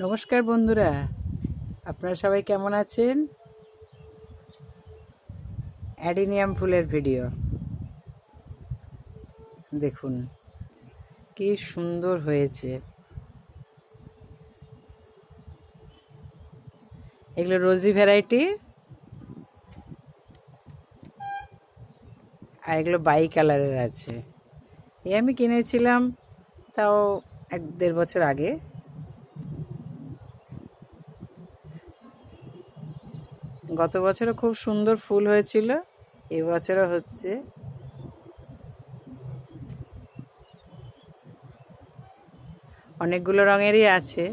নমস্কার বন্ধুরা, আপনারা সবাই কেমন আছেন? অ্যাডিনিয়াম ফুলের ভিডিও দেখুন, কি সুন্দর হয়েছে। এগুলো রোজি ভ্যারাইটি, আর এগুলো বাই কালারের আছে। আমি কিনেছিলাম তাও 1-1.5 বছর আগে। গত বছরও খুব সুন্দর ফুল হয়েছিল, এবছরও হচ্ছে। অনেকগুলো রঙেরই আছে।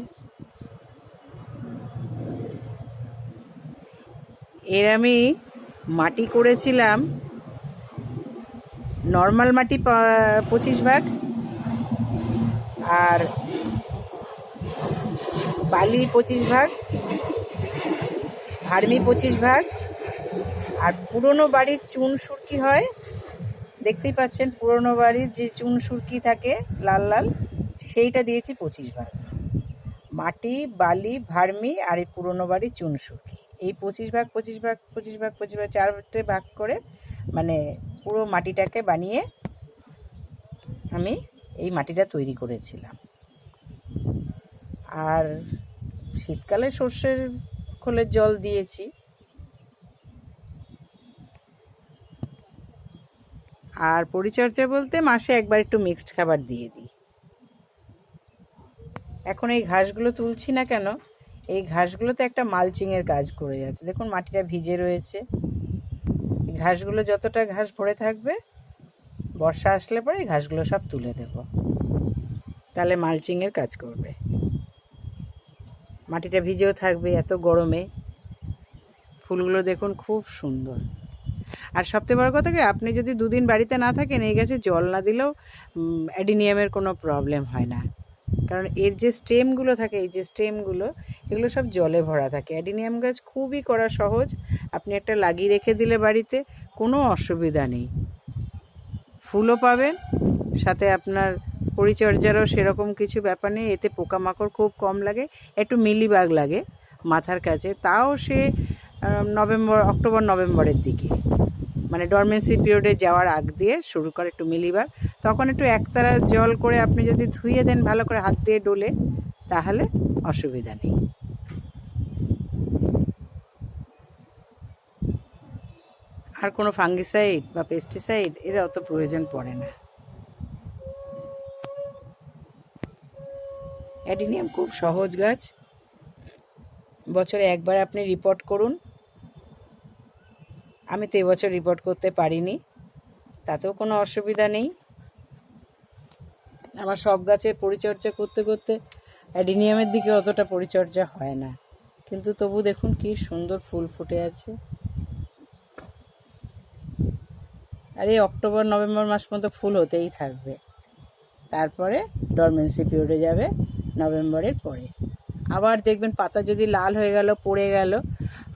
এর আমি মাটি করেছিলাম, নর্মাল মাটি 25 ভাগ, আর বালি 25 ভাগ, ভার্মি 25 ভাগ, আর পুরনো বাড়ির চুন সুরকি হয়, দেখতেই পাচ্ছেন পুরনো বাড়ির যে চুন সুরকি থাকে লাল লাল, সেইটা দিয়েছি 25 ভাগ। মাটি, বালি, ভার্মি আর এই পুরনো বাড়ির চুন সুরকি, এই 25 ভাগ 25 ভাগ 25 ভাগ 25 ভাগ 4টে ভাগ করে মানে পুরো মাটিটাকে বানিয়ে আমি এই মাটিটা তৈরি করেছিলাম। আর শীতকালে সর্ষের খোলের জল দিয়েছি। আর পরিচর্যা বলতে মাসে একবার একটু মিক্সড খাবার দিয়ে দিই। এখন এই ঘাসগুলো তুলছি না কেন, এই ঘাসগুলোতে একটা মালচিংয়ের কাজ করে যাচ্ছে। দেখুন মাটিটা ভিজে রয়েছে। এই ঘাসগুলো যতটা ঘাস ভরে থাকবে, বর্ষা আসলে পরে এই ঘাসগুলো সব তুলে দেব, তাহলে মালচিংয়ের কাজ করবে। মাটিটা ভিজেও থাকবে এত গরমে। ফুলগুলো দেখুন খুব সুন্দর। আর সবথেকে বড় কথা কি, আপনি যদি 2 দিন বাড়িতে না থাকেন, এই গাছে জল না দিলেও অ্যাডিনিয়ামের কোনো প্রবলেম হয় না। কারণ এর যে স্টেমগুলো থাকে, এই যে স্টেমগুলো, এগুলো সব জলে ভরা থাকে। অ্যাডিনিয়াম গাছ খুবই করা সহজ, আপনি একটা লাগিয়ে রেখে দিলে বাড়িতে কোনো অসুবিধা নেই। ফুলও পাবেন, সাথে আপনার পরিচর্যারও সেরকম কিছু ব্যাপার নেই। এতে পোকামাকড় খুব কম লাগে, একটু মিলিবাগ লাগে মাথার কাছে, তাও সে অক্টোবর নভেম্বরের দিকে, মানে ডরমেন্সি পিরিয়ডে যাওয়ার আগ দিয়ে শুরু করে একটু মিলিবাগ। তখন একটু একতারা জল করে আপনি যদি ধুয়ে দেন ভালো করে হাত দিয়ে ডলে, তাহলে অসুবিধা নেই। আর কোনো ফাঙ্গিসাইড বা পেস্টিসাইড এর অত প্রয়োজন পড়ে না। অ্যাডিনিয়াম খুব সহজ গাছ, বছরে একবার আপনি রিপোর্ট করুন। আমি তো এবছর রিপোর্ট করতে পারিনি, তাতেও কোনো অসুবিধা নেই। আমার সব গাছের পরিচর্যা করতে করতে অ্যাডিনিয়ামের দিকে অতটা পরিচর্যা হয় না, কিন্তু তবু দেখুন কি সুন্দর ফুল ফুটে আছে। আর এই অক্টোবর নভেম্বর মাস পর্যন্ত ফুল হতেই থাকবে, তারপরে ডরমেন্সি পিরিয়ডে যাবে নভেম্বরের পরে। আবার দেখবেন পাতা যদি লাল হয়ে গেল, পড়ে গেল,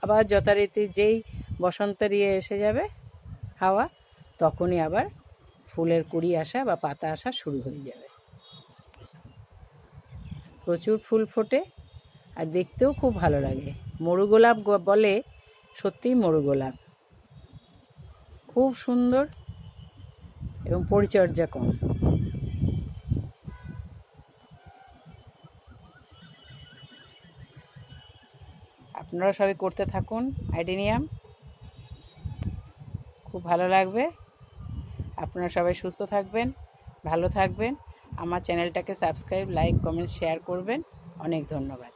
আবার যথারীতি যেই বসন্তের এসে যাবে হাওয়া, তখনই আবার ফুলের কুড়ি আসা বা পাতা আসা শুরু হয়ে যাবে। প্রচুর ফুল ফোটে আর দেখতেও খুব ভালো লাগে। মরু গোলাপ বলে, সত্যিই মরু গোলাপ, খুব সুন্দর এবং পরিচর্যা কম। আপনারা সবাই করতে থাকুন অ্যাডিনিয়াম, খুব ভালো লাগবে। আপনারা সবাই সুস্থ থাকবেন, ভালো থাকবেন। আমার চ্যানেলটাকে সাবস্ক্রাইব, লাইক, কমেন্ট, শেয়ার করবেন। অনেক ধন্যবাদ।